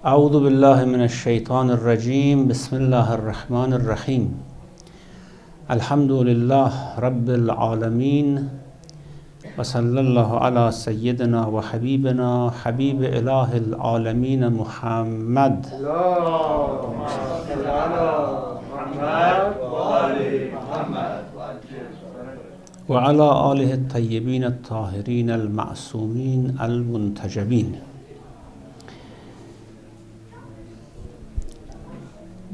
أعوذ بالله من الشيطان الرجيم بسم الله الرحمن الرحيم الحمد لله رب العالمين وصلى الله على سيدنا وحبيبنا حبيب إله العالمين محمد اللهم صل على محمد وآل محمد وعلى آله الطيبين الطاهرين المعصومين المنتجبين.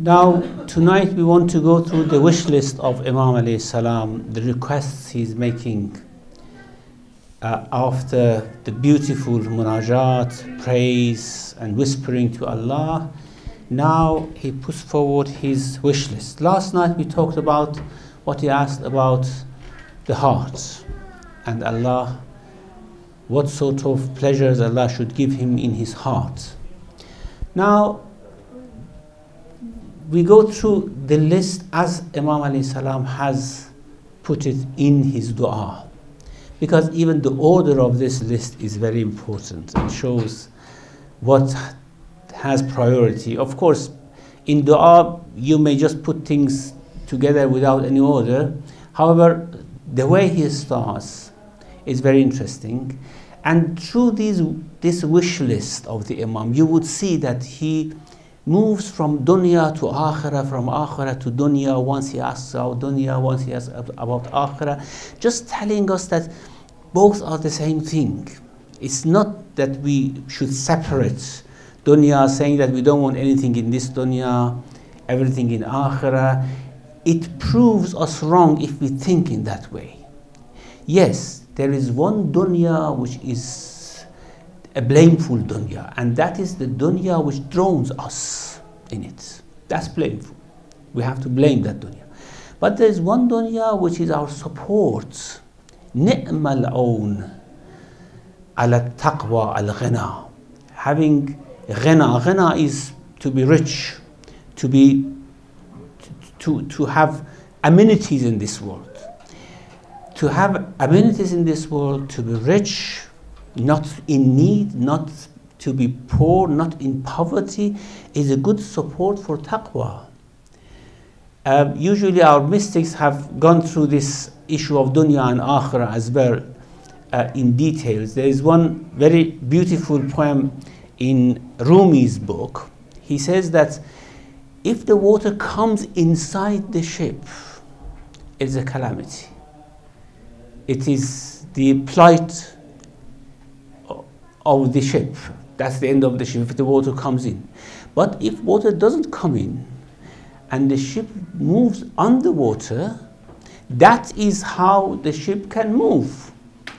Now, tonight we want to go through the wish list of Imam alayhi salam, the requests he's making after the beautiful munajat, praise and whispering to Allah. Now he puts forward his wish list. Last night we talked about what he asked about the heart and Allah, what sort of pleasures Allah should give him in his heart. Now, we go through the list as Imam alayhi salam has put it in his dua, because even the order of this list is very important. It shows what has priority. Of course, in dua you may just put things together without any order. However, the way he starts is very interesting, and through this wish list of the Imam, you would see that he moves from dunya to akhirah, from akhirah to dunya. Once he asks about dunya, once he asks about akhirah, just telling us that both are the same thing. It's not that we should separate dunya, saying that we don't want anything in this dunya, everything in akhirah. It proves us wrong if we think in that way. Yes, there is one dunya which is a blameful dunya, and that is the dunya which drowns us in it. That's blameful. We have to blame that dunya. But there is one dunya which is our support. Ni'mal aun ala taqwa al ghina. Having ghina. Ghina is to be rich, to have amenities in this world. To have amenities in this world, to be rich, not in need, not to be poor, not in poverty, is a good support for taqwa. Usually our mystics have gone through this issue of dunya and akhirah as well in details. There is one very beautiful poem in Rumi's book. He says that if the water comes inside the ship, it is a calamity. It is the plight of the ship. That's the end of the ship if the water comes in. But if water doesn't come in and the ship moves underwater, that is how the ship can move.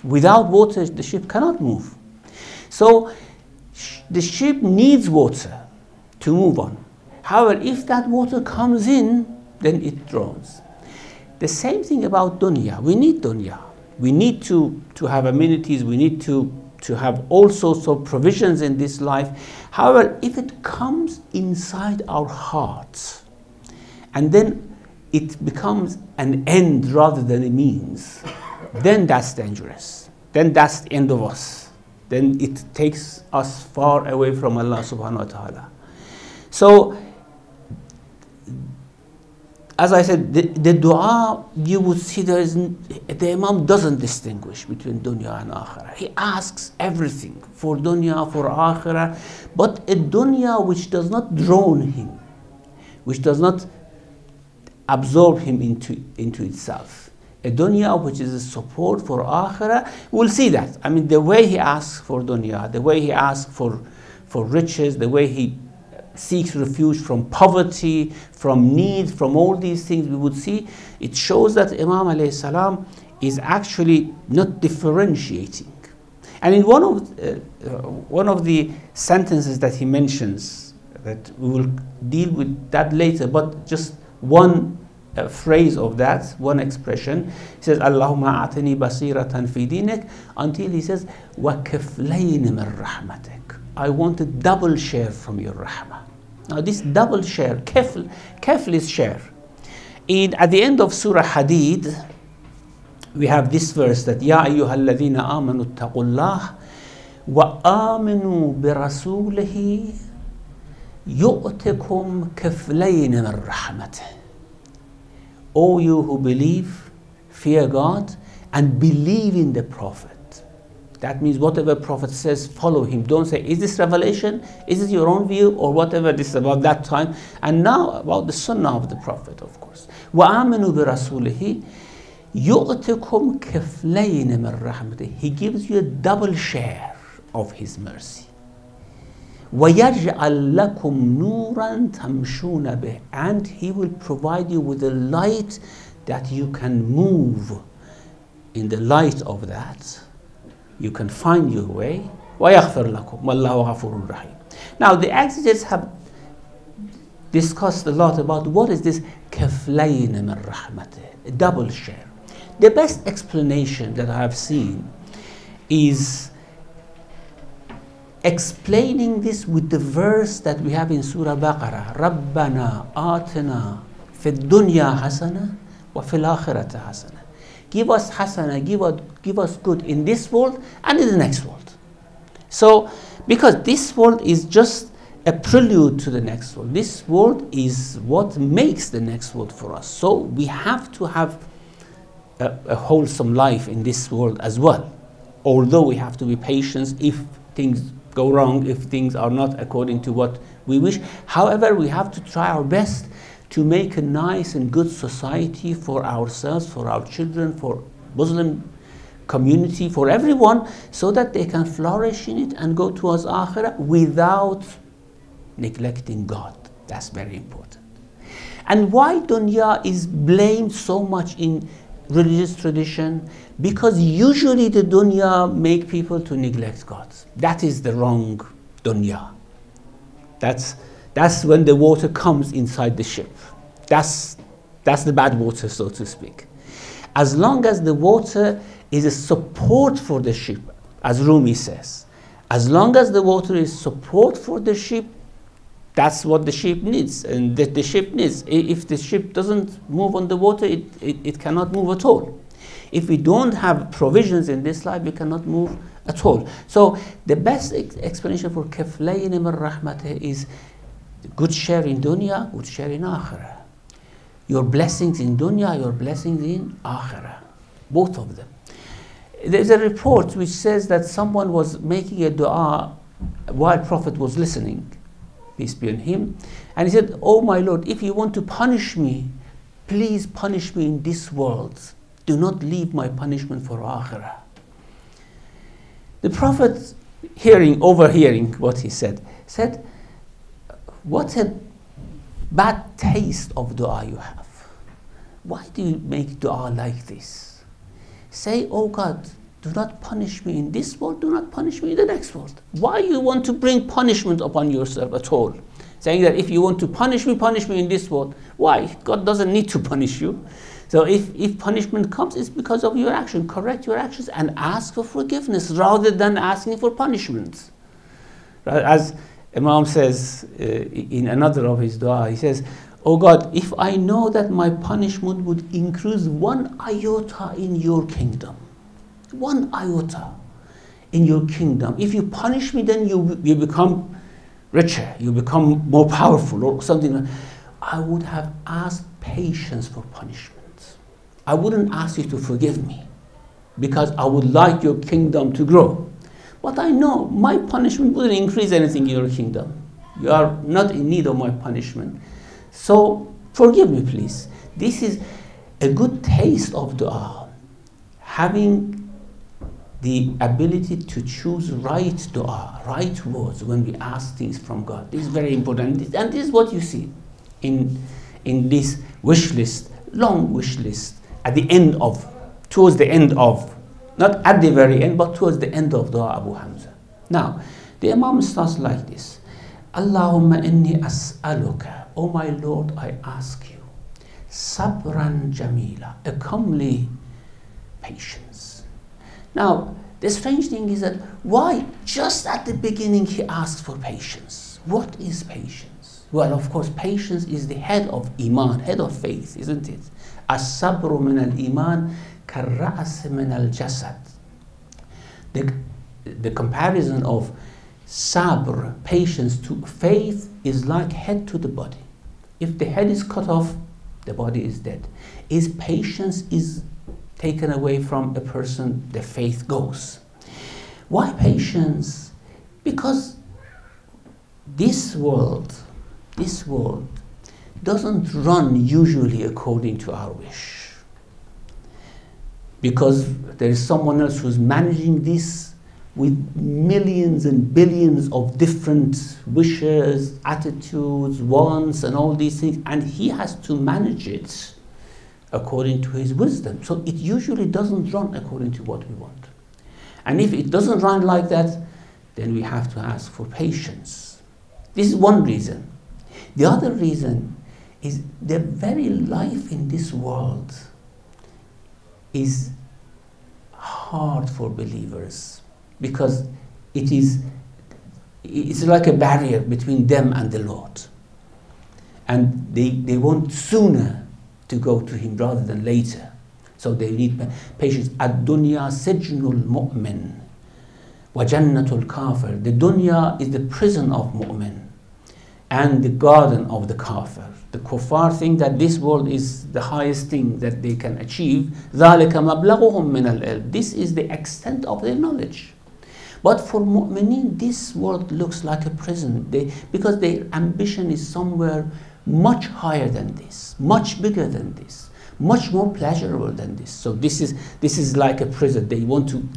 Without water, the ship cannot move. So the ship needs water to move on. However, if that water comes in, then it drowns. The same thing about dunya. We need dunya. We need to have amenities. We need to have all sorts of provisions in this life. However, if it comes inside our hearts and then it becomes an end rather than a means, then that's dangerous. Then that's the end of us. Then it takes us far away from Allah subhanahu wa ta'ala. So, as I said, the dua, you would see the Imam doesn't distinguish between dunya and akhirah. He asks everything for dunya, for akhirah, but a dunya which does not drown him, which does not absorb him into itself. A dunya which is a support for akhirah, we'll see that. I mean, the way he asks for dunya, the way he asks for riches, the way he seeks refuge from poverty, from need, from all these things, we would see it shows that Imam alayhi salam is actually not differentiating. And in one of the sentences that he mentions, that we will deal with that later, but just one phrase of that, one expression, he says, Allahumma a'tini basiratan fi dinik, until he says, wa kiflayn min rahmatik. I want a double share from your rahmah. Now this double share, kefl is share. At the end of Surah Hadid, we have this verse that Ya ayyuhalladhina amanu attaqullah wa aminu bi rasulihi يُؤْتِكُمْ كِفْلَيْنِ مِنْ رَحْمَتِهِ. O you who believe, fear God, and believe in the Prophet. That means whatever Prophet says, follow him. Don't say, is this revelation? Is this your own view? Or whatever this is about that time. And now about the sunnah of the Prophet, of course. وَآمِنُوا بِرَسُولِهِ يُؤْتِكُمْ كِفْلَيْنِ مِنْ رَحْمَتِهِ. He gives you a double share of his mercy. وَيَجْعَلْ لَكُمْ نُورًا تَمْشُونَ بِهِ. And he will provide you with a light that you can move. In the light of that, you can find your way. وَيَغْفِرْ لَكُمْ وَاللَّهُ غَفُورٌ رَحِيمٌ. Now the exegetes have discussed a lot about what is this كَفْلَيْنِ مِنْ رَحْمَتِهِ, a double share. The best explanation that I have seen is explaining this with the verse that we have in Surah Baqarah. رَبَّنَا آتِنَا فِي الدُّنْيَا حَسَنَةً وَفِي الْآخِرَةِ حَسَنَةً. Give us hasana, give us good in this world and in the next world. So, because this world is just a prelude to the next world. This world is what makes the next world for us. So, we have to have a wholesome life in this world as well. Although we have to be patient if things go wrong, if things are not according to what we wish. However, we have to try our best to make a nice and good society for ourselves, for our children, for Muslim community, for everyone, so that they can flourish in it and go towards Akhirah without neglecting God. That's very important. And why dunya is blamed so much in religious tradition? Because usually the dunya make people to neglect God. That is the wrong dunya. That's when the water comes inside the ship. That's the bad water, so to speak. As long as the water is a support for the ship, as Rumi says, as long as the water is support for the ship, that's what the ship needs, and that the ship needs. If the ship doesn't move on the water, it cannot move at all. If we don't have provisions in this life, we cannot move at all. So the best explanation for كَفْلَيْنِ مِنْ رَحْمَتِهِ is good share in dunya, good share in akhirah. Your blessings in dunya, your blessings in akhirah. Both of them. There's a report which says that someone was making a dua while Prophet was listening, peace be on him, and he said, "Oh my Lord, if you want to punish me, please punish me in this world. Do not leave my punishment for akhirah." The Prophet, overhearing what he said, "What a bad taste of dua you have. Why do you make dua like this? Say, oh God, do not punish me in this world, do not punish me in the next world. Why you want to bring punishment upon yourself at all? Saying that if you want to punish me in this world. Why? God doesn't need to punish you. So if punishment comes, it's because of your action. Correct your actions and ask for forgiveness rather than asking for punishment." As Imam says in another of his dua, he says, "Oh God, if I know that my punishment would increase 1 iota in your kingdom, 1 iota in your kingdom, if you punish me, then you become richer, you become more powerful or something, I would have asked patience for punishment. I wouldn't ask you to forgive me because I would like your kingdom to grow. But I know my punishment wouldn't increase anything in your kingdom. You are not in need of my punishment. So forgive me, please." This is a good taste of dua. Having the ability to choose right dua, right words when we ask things from God. This is very important. And this is what you see in this wish list, long wish list, towards the end of, not at the very end, but towards the end of Dua Abu Hamza. Now, the Imam starts like this. Allahumma inni as'aluka, O my Lord, I ask you, sabran jamila, a comely patience. Now, the strange thing is that why just at the beginning he asks for patience? What is patience? Well, of course, patience is the head of Iman, head of faith, isn't it? As-sabru min al-Iman kar-ra's min al-jasad. The comparison of sabr, patience to faith, is like head to the body. If the head is cut off, the body is dead. If patience is taken away from a person, the faith goes. Why patience? Because this world doesn't run usually according to our wish. Because there is someone else who's managing this with millions and billions of different wishes, attitudes, wants, and all these things, and he has to manage it according to his wisdom. So it usually doesn't run according to what we want. And if it doesn't run like that, then we have to ask for patience. This is one reason. The other reason is the very life in this world is hard for believers, because it's like a barrier between them and the Lord. And they want sooner to go to Him rather than later. So they need patience. Ad-dunya sijnul mu'min wa jannatul kafir. The dunya is the prison of mu'min and the garden of the kafir. The kuffar think that this world is the highest thing that they can achieve. ذَلِكَ مَبْلَغُهُم مِّنَ الْعِلْمِ. This is the extent of their knowledge. But for mu'mineen, this world looks like a prison, because their ambition is somewhere much higher than this, much bigger than this, much more pleasurable than this. So this is like a prison. They want to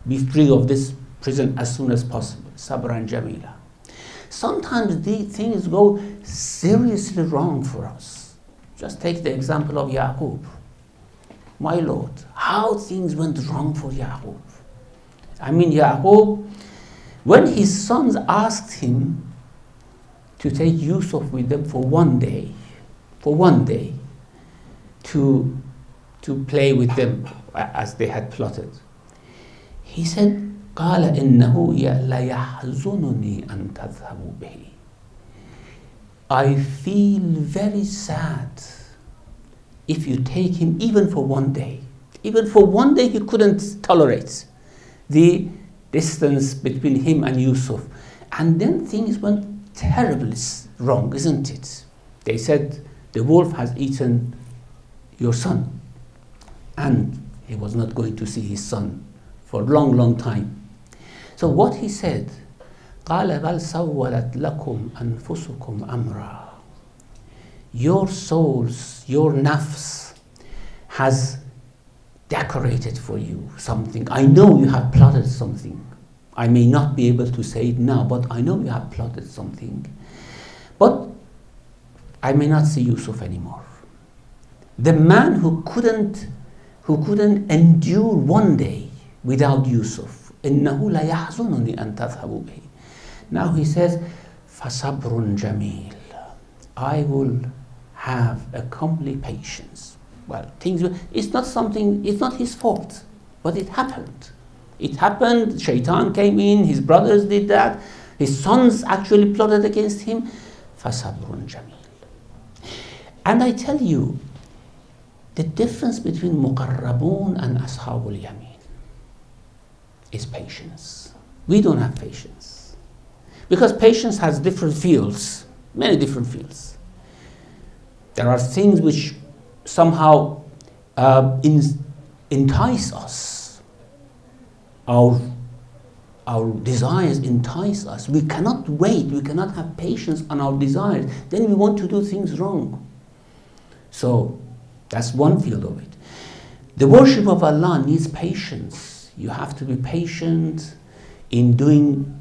be free of this prison as soon as possible. Sabran jamila. Sometimes these things go seriously wrong for us. Just take the example of Yaqub. My Lord, how things went wrong for Yaqub. I mean, Yaqub, when his sons asked him to take Yusuf with them for one day, to play with them as they had plotted, he said, قال إنه ليحزنني أن تذهبوا به. I feel very sad if you take him even for one day. Even for one day he couldn't tolerate the distance between him and Yusuf. And then things went terribly wrong, isn't it? They said, the wolf has eaten your son. And he was not going to see his son for a long, long time. So what he said, قال بل سولت لكم أنفسكم أمرا. Your souls, your nafs has decorated for you something. I know you have plotted something. I may not be able to say it now, but I know you have plotted something. But I may not see Yusuf anymore. The man who couldn't endure one day without Yusuf, إِنَّهُ لَيَحْزُنُنِي أَن تَذْهَبُوا بِهِ. Now he says, فَصَبْرٌ جَمِيلٌ. I will have a complete patience. Well, it's not his fault, but it happened. It happened, Shaitan came in, his brothers did that, his sons actually plotted against him. فَصَبْرٌ جَمِيلٌ. And I tell you, the difference between muqarrabun and ashabul yamin is patience. We don't have patience. Because patience has different fields, many different fields. There are things which somehow entice us. Our desires entice us. We cannot wait, we cannot have patience on our desires. Then we want to do things wrong. So that's one field of it. The worship of Allah needs patience. You have to be patient in doing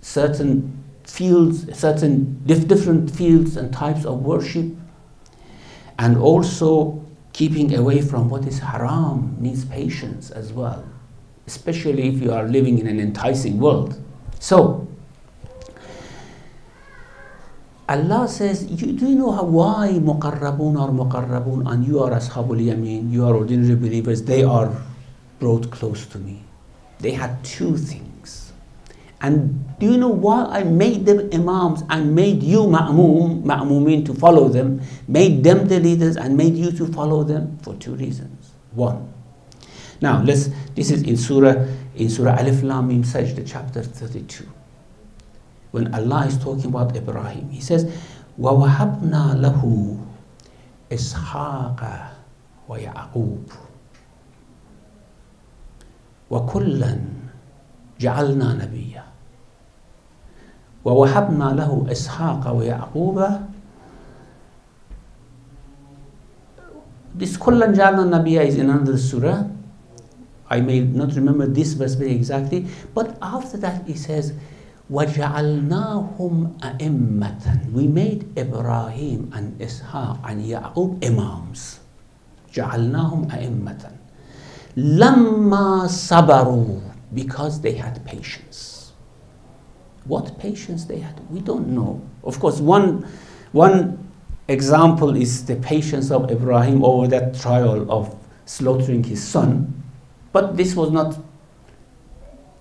certain fields, different fields and types of worship, and also keeping away from what is haram needs patience as well, especially if you are living in an enticing world. So Allah says, do you know why muqarrabun are muqarrabun and you are ashabul yamin, you are ordinary believers, they are brought close to me? They had two things. And do you know why I made them imams and made you ma'mumin to follow them, made them the leaders and made you to follow them? For two reasons. One, Now, this is in Surah Alif Lam Mim Sajda, chapter 32. When Allah is talking about Ibrahim, He says, وَوَهَبْنَا لَهُ إِسْحَاقَ وَيَعْقُوبَ وَكُلًّا جَعَلْنَا نَبِيًّا وَوَهَبْنَا لَهُ إِسْحَاقَ وَيَعْقُوبَ. This كُلًّا جَعَلْنَا نَبِيًّا is in another surah. I may not remember this verse very exactly, but after that He says, وَجَعَلْنَاهُمْ أَئِمَّةً. We made Ibrahim and Ishaq and Ya'qub imams. جَعَلْنَاهُمْ أَئِمَّةً لَمَّا صَبَرُوا, because they had patience. What patience they had, we don't know. Of course, one example is the patience of Ibrahim over that trial of slaughtering his son. But this was not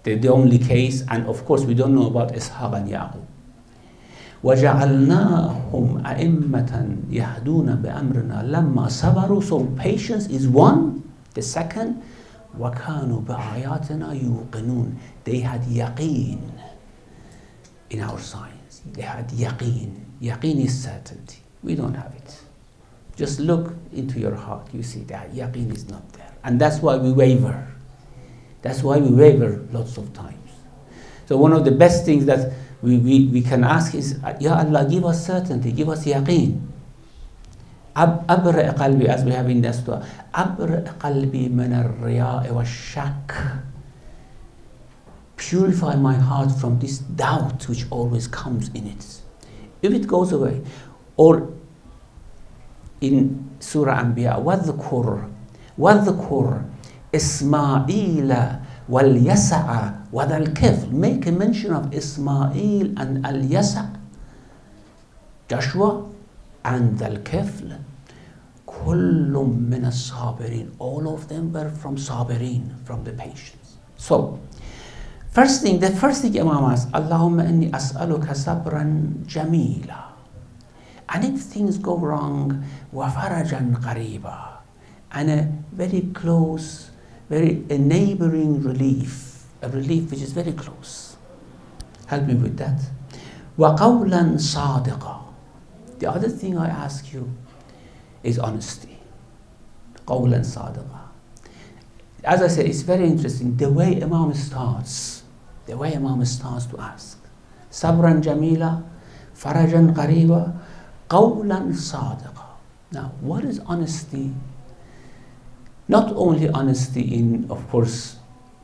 the only case, and of course we don't know about Ishaq and Ya'qub. وَجَعَلْنَاهُمْ أَئِمَّةً يَهْدُونَ بِأَمْرِنَا لَمَّا صَبَرُوا. So patience is one. The second, وَكَانُوا بِآيَاتِنَا يُوقِنُونَ. They had yaqeen in our science. They had yaqeen. Yaqeen is certainty. We don't have it. Just look into your heart. You see that yaqeen is not there. And that's why we waver. That's why we waver lots of times. So one of the best things that we can ask is, Ya Allah, give us certainty, give us yaqeen. أبرئ قلبي, as we have in this dua, أبرئ قلبي من الرياء والشك. Purify my heart from this doubt which always comes in it. If it goes away, or in Surah Anbiya, وَاذْكُرْ إِسْمَاعِيلَ وَالْيَسَعَ وَذَا الْكِفْلِ. Make a mention of Ismail and Al-Yasa', Joshua and Al-Kifl. كُلٌّ مِّنَ الصَّابِرِينَ. All of them were from Sabirin, from the patience. So, the first thing Imam asked, Allahumma inni as'aluka sabran jamila. And if things go wrong, وَفَرَجًا قَرِيبًا. And a very close, a neighboring relief, a relief which is very close. Help me with that. وَقَوْلًا صَادِقًا. The other thing I ask you is honesty. قَوْلًا صَادِقًا. As I said, it's very interesting the way Imam starts to ask. صَبْرًا جَمِيلًا, فَرَجًا قَرِيبًا, قَوْلًا صَادِقًا. Now, what is honesty? Not only honesty in, of course,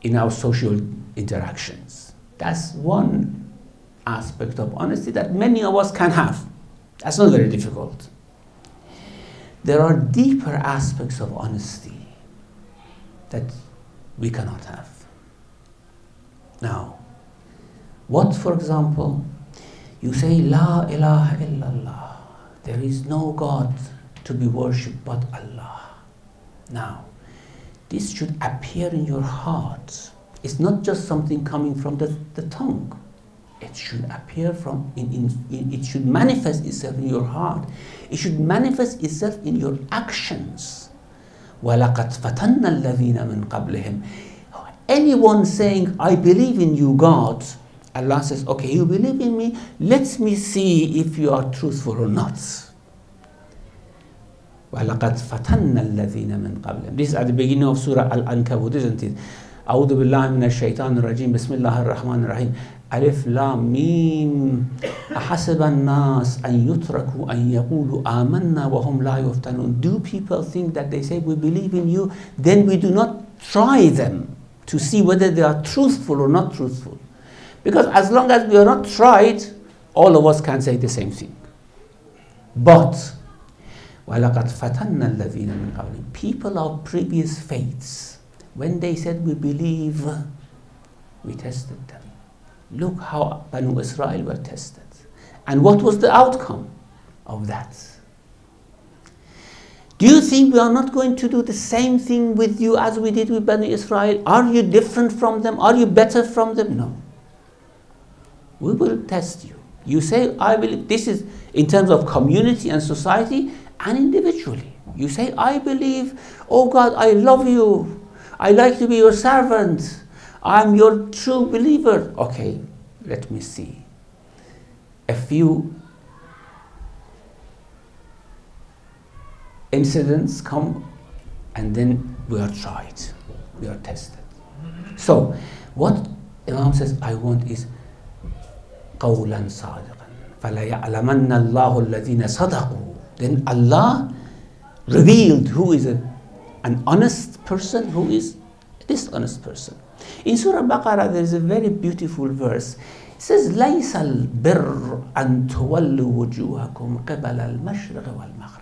in our social interactions. That's one aspect of honesty that many of us can have. That's not very difficult. There are deeper aspects of honesty that we cannot have. Now, what, for example, you say, La ilaha illallah. There is no God to be worshipped but Allah. Now, this should appear in your heart. It's not just something coming from the tongue. It should appear from, it should manifest itself in your heart. It should manifest itself in your actions. وَلَقَدْ فَتَنَّ الَّذِينَ مِنْ قَبْلِهِمْ. Anyone saying, I believe in you, God, Allah says, okay, you believe in me, let me see if you are truthful or not. وَلَقَدْ فَتَنَّ الَّذِينَ مِنْ قَبْلِهِمْ. This is at the beginning of Surah Al-Ankabut, isn't it? أعوذ بالله من الشيطان الرجيم بسم الله الرحمن الرحيم ألف لام ميم أحسب الناس أن يتركوا أن يقولوا آمنا وهم لا يفتنون. Do people think that they say we believe in you, then we do not try them to see whether they are truthful or not truthful? Because as long as we are not tried, all of us can say the same thing. But وَلَقَدْ فَتَنَّ الَّذِينَ مِنْ قَبْلِهِمْ. People of previous faiths, when they said we believe, we tested them. Look how Banu Israel were tested. And what was the outcome of that? Do you think we are not going to do the same thing with you as we did with Banu Israel? Are you different from them? Are you better from them? No. We will test you. You say, I believe. This is in terms of community and society and individually. You say, I believe, oh God, I love you. I like to be your servant. I'm your true believer. Okay, let me see. A few incidents come, and then we are tried, we are tested. So, what Imam says, I want is قولا صادقا فلا يعلمن الله الذين صدقوا. Then Allah revealed who is an honest person, who is a dishonest person. In Surah Baqarah there is a very beautiful verse. It says ليس البر أن تولوا وجوهكم قبل المشرق والمغرب.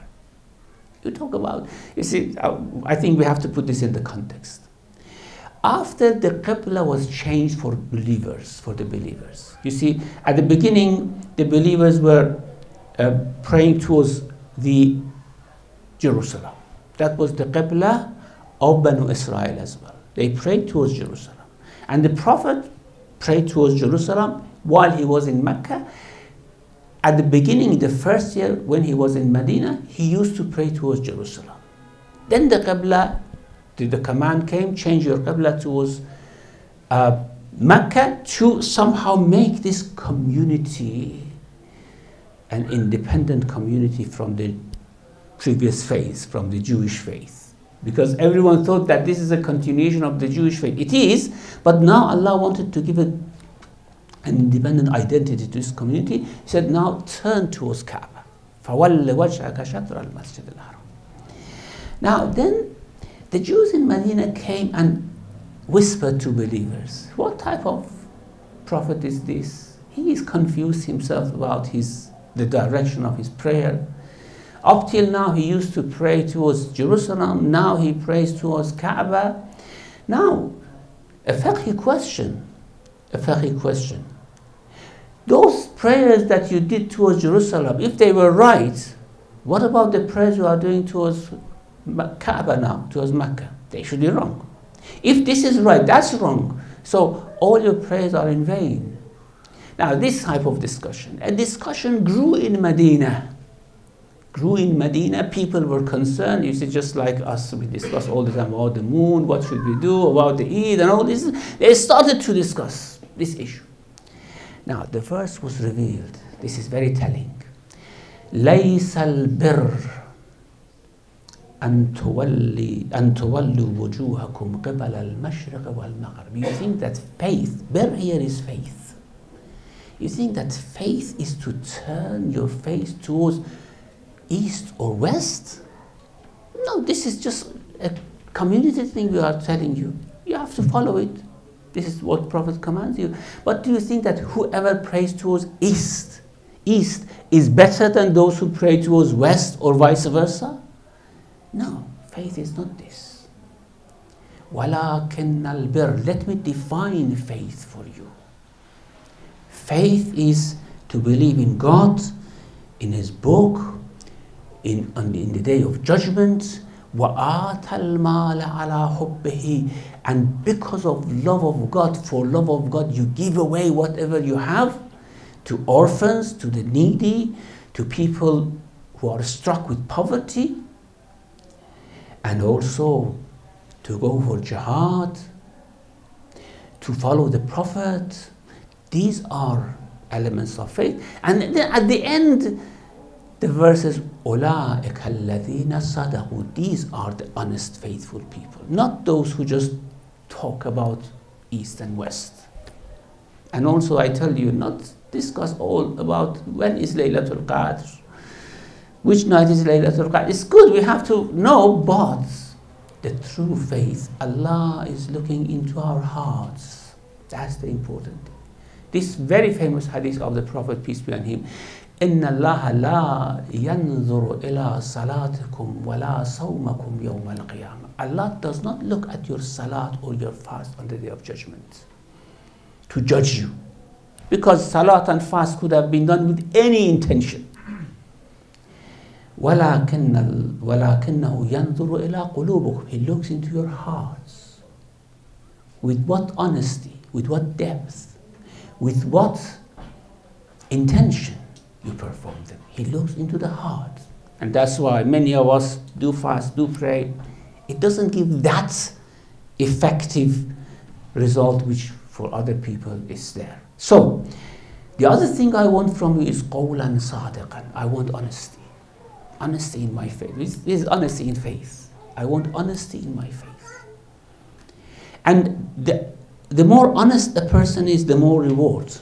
You talk about, you see, I think we have to put this in the context. After the Qibla was changed for believers, for the believers. You see, at the beginning, the believers were praying towards the Jerusalem. That was the Qibla of Banu Israel as well. They prayed towards Jerusalem. And the Prophet prayed towards Jerusalem while he was in Mecca. At the beginning, the first year when he was in Medina, he used to pray towards Jerusalem. Then the Qibla, the command came, change your Qibla towards Mecca to somehow make this community an independent community from the previous faith, from the Jewish faith. Because everyone thought that this is a continuation of the Jewish faith. It is, but now Allah wanted to give it an independent identity to this community. He said, now turn towards Kaaba. فَوَلِّ وَجْهَكَ شَطْرَ الْمَسْجِدِ الْحَرَامِ. Now then, the Jews in Medina came and whispered to believers, what type of prophet is this? He is confused himself about the direction of his prayer. Up till now he used to pray towards Jerusalem, now he prays towards Kaaba. Now, a fiqhi question. Those prayers that you did towards Jerusalem, if they were right, what about the prayers you are doing towards Kaaba now, towards Mecca? They should be wrong. If this is right, that's wrong. So all your prayers are in vain. Now this type of discussion, a discussion grew in Medina. People were concerned. You see, just like us, we discuss all the time about the moon, what should we do, about the Eid and all this. They started to discuss this issue. Now the verse was revealed. This is very telling. لَيْسَ الْبِرُّ أَن تُوَلُّوا وُجُوهَكُمْ قِبَلَ الْمَشْرِقِ وَالْمَغْرِبِ. You think that faith, bir here is faith. You think that faith is to turn your face towards east or west? No, this is just a community thing we are telling you. You have to follow it. This is what Prophet commands you. But do you think that whoever prays towards east is better than those who pray towards west or vice versa? No, faith is not this. وَلَكِنَّ الْبِرَّ. Let me define faith for you. Faith is to believe in God, in His book, in the day of judgment, وَآتَ الْمَالَ عَلَى حُبِّهِ. And because of love of God, for love of God, you give away whatever you have to orphans, to the needy, to people who are struck with poverty, and also to go for jihad, to follow the Prophet. These are elements of faith. And then at the end, the verse is, أُولَٰئِكَ الَّذِينَ صَدَقُوا. These are the honest, faithful people, not those who just talk about east and west. And also I tell you, not discuss all about when is Laylatul Qadr, which night is Laylatul Qadr. It's good, we have to know, but the true faith, Allah is looking into our hearts. That's the important thing. This very famous hadith of the Prophet, peace be on him, إِنَّ اللَّهَ لَا يَنْظُرُ إِلَىٰ صَلَاتِكُمْ وَلَا صَوْمَكُمْ يَوْمَ الْقِيَامَةِ. Allah does not look at your salat or your fast on the day of judgment to judge you. Because salat and fast could have been done with any intention. وَلَكِنَّهُ يَنْظُرُ إِلَىٰ قُلُوبِكُمْ. He looks into your hearts. With what honesty, with what depth, with what intention you perform them. He looks into the heart. And that's why many of us do fast, do pray. It doesn't give that effective result which for other people is there. So, the other thing I want from you is qawlan sadiqan. I want honesty. Honesty in my faith. This is honesty in faith. I want honesty in my faith. And the more honest a person is, the more reward.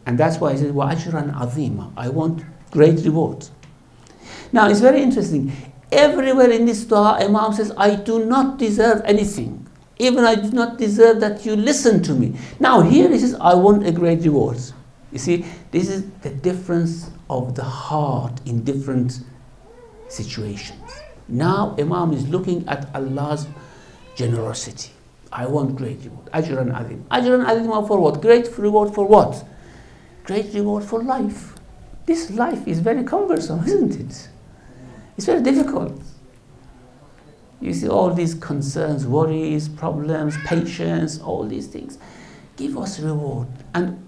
And that's why I said, وَأَجْرًا عَظِيمًا. I want great reward. Now, it's very interesting. Everywhere in this dua, Imam says, I do not deserve anything. Even I do not deserve that you listen to me. Now, here he says, I want a great reward. You see, this is the difference of the heart in different situations. Now, Imam is looking at Allah's generosity. I want great reward. Ajran azim. Ajran azim for what? Great reward for what? Great reward for life. This life is very cumbersome, isn't it? It's very difficult. You see all these concerns, worries, problems, patience, all these things. Give us reward. And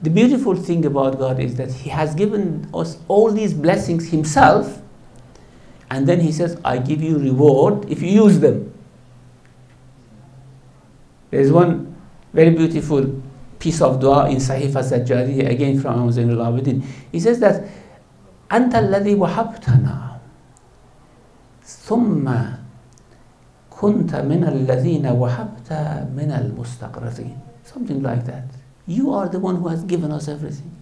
the beautiful thing about God is that He has given us all these blessings Himself, and then He says, I give you reward if you use them. There's one very beautiful piece of dua in Sahifa Sajjadiyya, again from Imam Zainul Abidin. He says that, أنت الذي وهبتنا ثم كنت من الذين وهبت من المستقرين. Something like that. You are the one who has given us everything.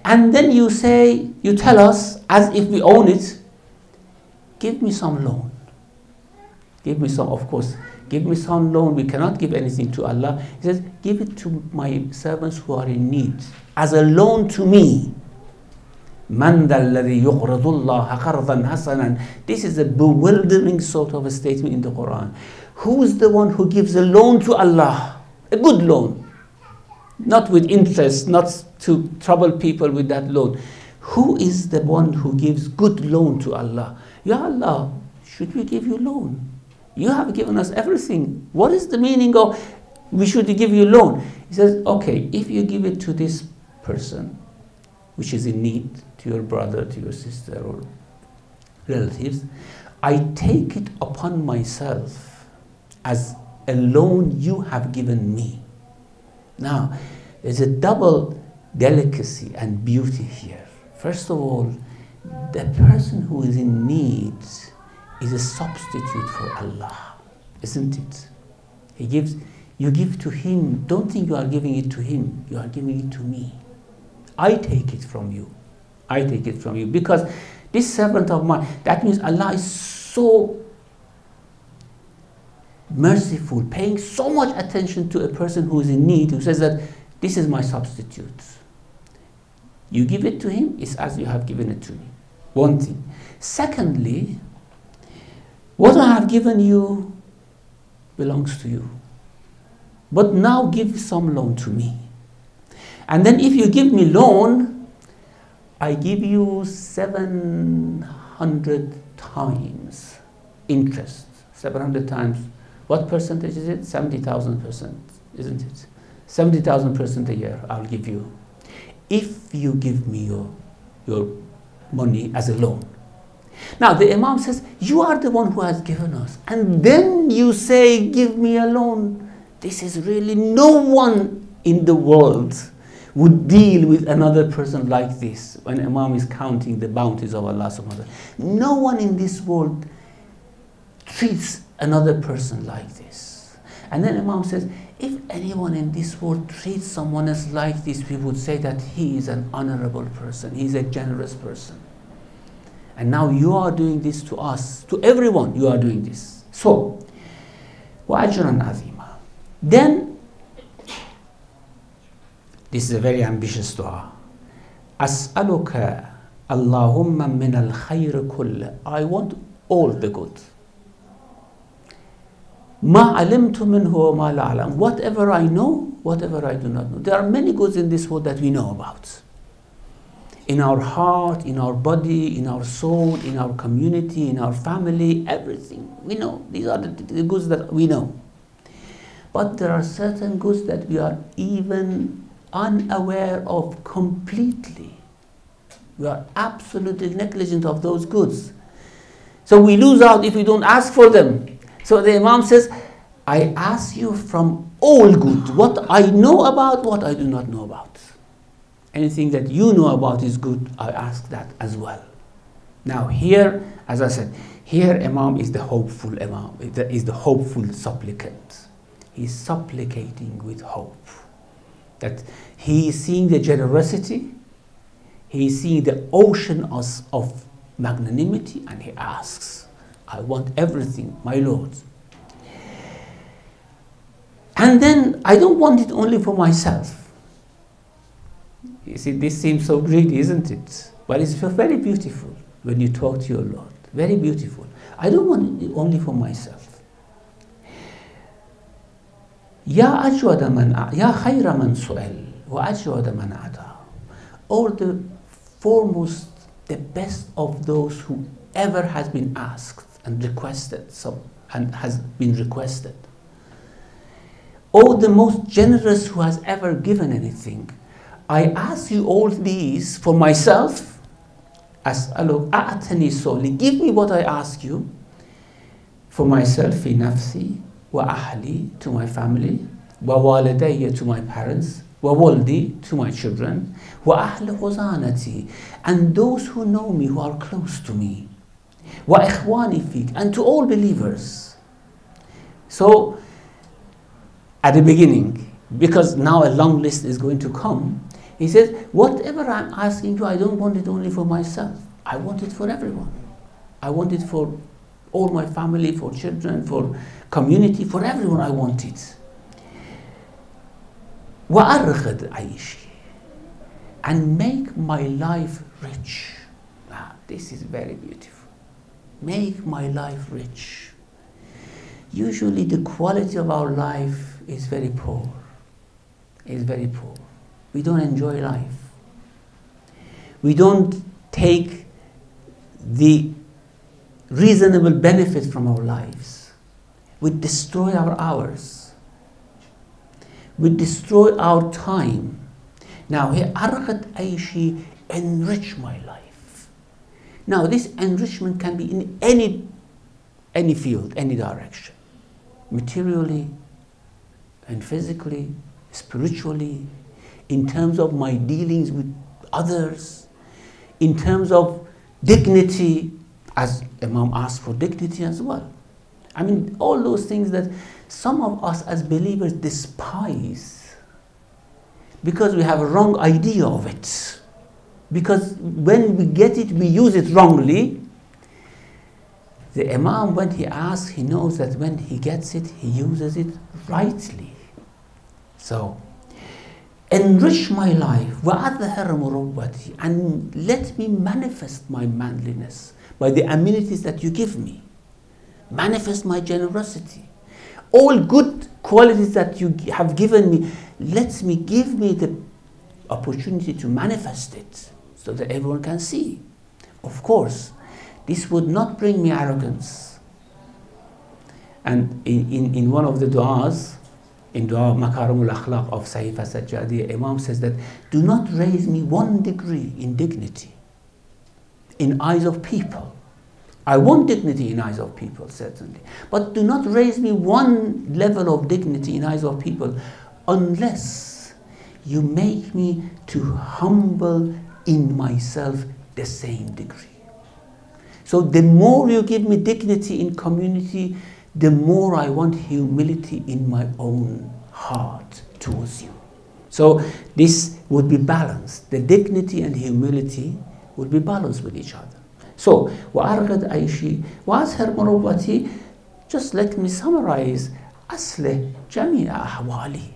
And then you say, you tell us, as if we own it, give me some loan. Give me some, of course, give me some loan. We cannot give anything to Allah. He says, give it to my servants who are in need, as a loan to me. مَنْ ذَا الَّذِي يُقْرِضُ اللَّهَ قَرْضًا حَسَنًا. This is a bewildering sort of a statement in the Quran. Who is the one who gives a loan to Allah? A good loan. Not with interest, not to trouble people with that loan. Who is the one who gives good loan to Allah? Ya Allah, should we give you loan? You have given us everything. What is the meaning of we should give you loan? He says, okay, if you give it to this person which is in need, to your brother, to your sister or relatives, I take it upon myself as a loan you have given me. Now, there's a double delicacy and beauty here. First of all, the person who is in need is a substitute for Allah, isn't it? You give to him. Don't think you are giving it to him. You are giving it to me. I take it from you. I take it from you. Because this servant of mine, that means Allah is so merciful, paying so much attention to a person who is in need, who says that this is my substitute. You give it to him, it's as you have given it to me. One thing. Secondly, what I have given you belongs to you. But now give some loan to me. And then if you give me loan, I give you 700 times interest. 700 times. What percentage is it? 70,000%, isn't it? 70,000% a year I'll give you. If you give me your money as a loan. Now the Imam says, you are the one who has given us. And then you say, give me a loan. This is really, no one in the world would deal with another person like this when Imam is counting the bounties of Allah subhanahu wa ta'ala. No one in this world treats another person like this. And then Imam says, if anyone in this world treats someone else like this, we would say that he is an honorable person, he is a generous person. And now you are doing this to us, to everyone you are doing this. So, وَأَجْرًا عَظِيمًا. Then, this is a very ambitious dua. أَسْأَلُكَ اللَّهُمَّ مِنَ الْخَيْرِ كُلِّ. I want all the good. مَا عَلِمْتُ مِنْهُ وَمَا لَا أَعْلَمُ. Whatever I know, whatever I do not know. There are many goods in this world that we know about. In our heart, in our body, in our soul, in our community, in our family, everything. We know. These are the goods that we know. But there are certain goods that we are even unaware of completely. We are absolutely negligent of those goods. So we lose out if we don't ask for them. So the Imam says, I ask you from all good, what I know about, what I do not know about. Anything that you know about is good, I ask that as well. Now here, as I said, here Imam is the hopeful Imam, is the hopeful supplicant. He's supplicating with hope. That he is seeing the generosity, he is seeing the ocean of magnanimity, and he asks, I want everything, my Lord. And then I don't want it only for myself. You see, this seems so greedy, isn't it? But it's very beautiful when you talk to your Lord. Very beautiful. I don't want it only for myself. Ya ajwada man, ya khayra man su'al, wa ajwada man ata. Or the foremost, the best of those who ever has been asked and requested, and has been requested. Or the most generous who has ever given anything. I ask you all these for myself. As'aluk a'tani soli. Give me what I ask you. For myself, fi nafsi, wa ahli, to my family, wa walidayya, to my parents, wa waldi, to my children, wa ahli khuzanati, and those who know me, who are close to me, wa ikhwani fik, and to all believers. So, at the beginning, because now a long list is going to come, he says, whatever I'm asking you, I don't want it only for myself. I want it for everyone. I want it for all my family, for children, for community, for everyone I want it. وَأَرْغَدْ عَيْشِي, and make my life rich. Now, this is very beautiful. Make my life rich. Usually the quality of our life is very poor. Is very poor. We don't enjoy life. We don't take the reasonable benefit from our lives. We destroy our hours. We destroy our time. Now, here, Arqat Aishi, enrich my life. Now, this enrichment can be in any field, any direction. Materially and physically, spiritually, in terms of my dealings with others, in terms of dignity, as Imam asked for dignity as well. I mean, all those things that some of us as believers despise because we have a wrong idea of it. Because when we get it, we use it wrongly. The Imam, when he asks, he knows that when he gets it, he uses it rightly. So, enrich my life, وَأَظْهَرَ مُرُوَّتِي, and let me manifest my manliness by the amenities that you give me. Manifest my generosity. All good qualities that you have given me, give me the opportunity to manifest it so that everyone can see. Of course, this would not bring me arrogance. And in one of the du'as, in Dua Makarimul Akhlaq of Sahifa Sajjadi, Imam says that, do not raise me 1 degree in dignity in eyes of people. I want dignity in eyes of people, certainly. But do not raise me 1 level of dignity in eyes of people unless you make me to humble in myself the same degree. So the more you give me dignity in community, the more I want humility in my own heart towards you. So this would be balanced. The dignity and humility would be balanced with each other. So, وَأَرْغَدْ عَيْشِي وَأَظْهَرْ مُرُوَّتِي, just let me summarize. أَصْلِحْ جَمِيعَ أَحْوَالِي,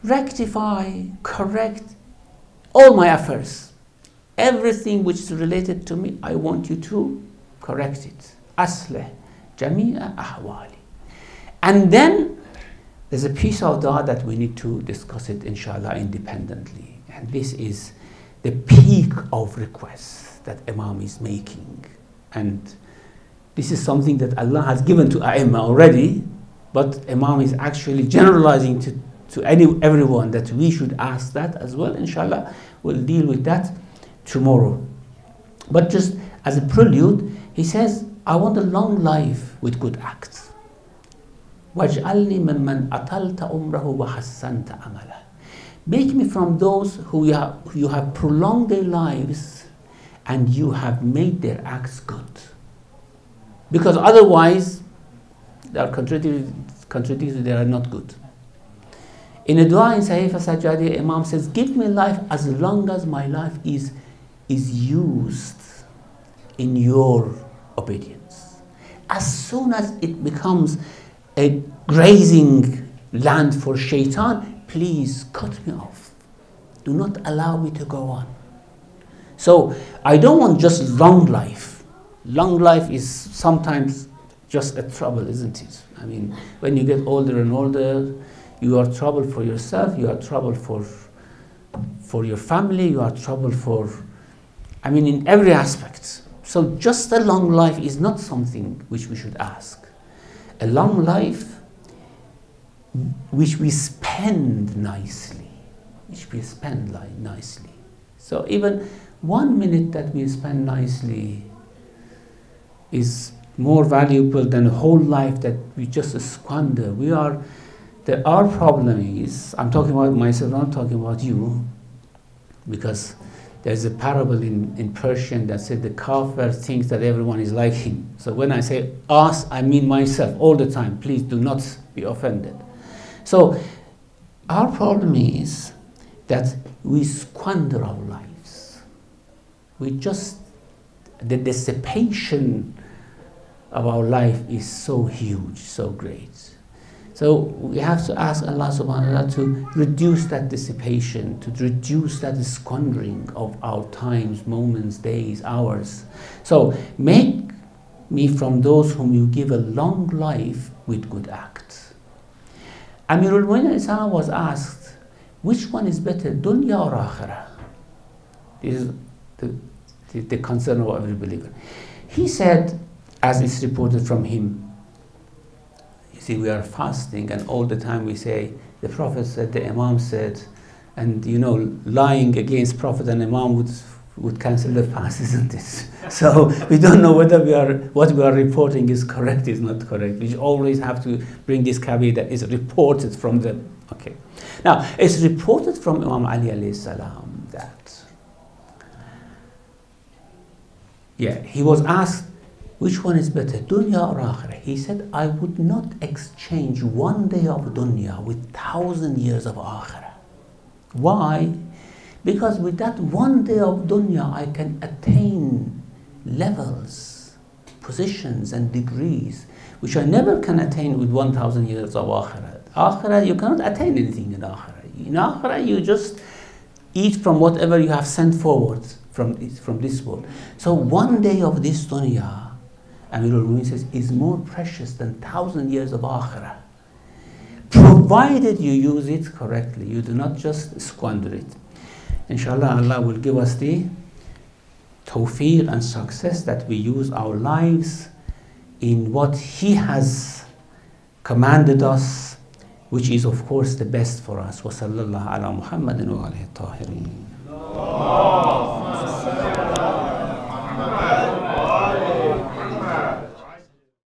rectify, correct all my affairs. Everything which is related to me, I want you to correct it. أَصْلِحْ جَمِيعَ أَحْوَالِي. And then there's a piece of dua that we need to discuss it, inshallah, independently. And this is the peak of requests that Imam is making. And this is something that Allah has given to A'imma already, but Imam is actually generalizing to everyone that we should ask that as well. Inshallah, we'll deal with that tomorrow. But just as a prelude, he says, I want a long life with good acts. وَاجْعَلْنِي مِمَّنْ أَطَلْتَ عُمْرَهُ وَحَسَّنْتَ عَمَلَهُ. Make me from those who you have prolonged their lives and you have made their acts good. Because otherwise, they are contradictory, they are not good. In a dua in Sahih Sajjadi, Imam says, give me life as long as my life is used in your obedience. As soon as it becomes a grazing land for shaitan, please cut me off. Do not allow me to go on. So I don't want just long life. Long life is sometimes just a trouble, isn't it? I mean, when you get older and older, you are trouble for yourself, you are trouble for your family, you are trouble for, I mean, in every aspect. So just a long life is not something which we should ask. A long life which we spend nicely, So even 1 minute that we spend nicely is more valuable than a whole life that we just squander. Our problem is, I'm talking about myself, I'm not talking about you, because there's a parable in Persian that said the kafir thinks that everyone is like him. So when I say us, I mean myself all the time. Please do not be offended. So our problem is that we squander our lives. The dissipation of our life is so huge, so great. So we have to ask Allah subhanahu wa ta'ala to reduce that dissipation, to reduce that squandering of our times, moments, days, hours. So make me from those whom you give a long life with good acts. Amirul Mu'minin was asked, which one is better, dunya or akhirah? This is the concern of every believer. He said, as is reported from him, you see, we are fasting and all the time we say, the Prophet said, the Imam said, and lying against Prophet and Imam would cancel the fast, isn't it? So we don't know whether what we are reporting is correct, is not correct. We always have to bring this caveat that is reported from the, okay. Now, it's reported from Imam Ali alayhi salam that, he was asked, which one is better, dunya or akhirah? He said, I would not exchange 1 day of dunya with 1,000 years of akhirah. Why? Because with that 1 day of dunya, I can attain levels, positions and degrees, which I never can attain with 1,000 years of akhirah. Akhirah, you cannot attain anything in akhirah. In akhirah, you just eat from whatever you have sent forward from this world. So 1 day of this dunya, Amirul Mu'minin says, is more precious than 1,000 years of akhirah. Provided you use it correctly, you do not just squander it. Inshallah, Allah will give us the tawfiq and success that we use our lives in what He has commanded us, which is of course the best for us. Wa sallallahu ala Muhammadin wa alihi tahirin.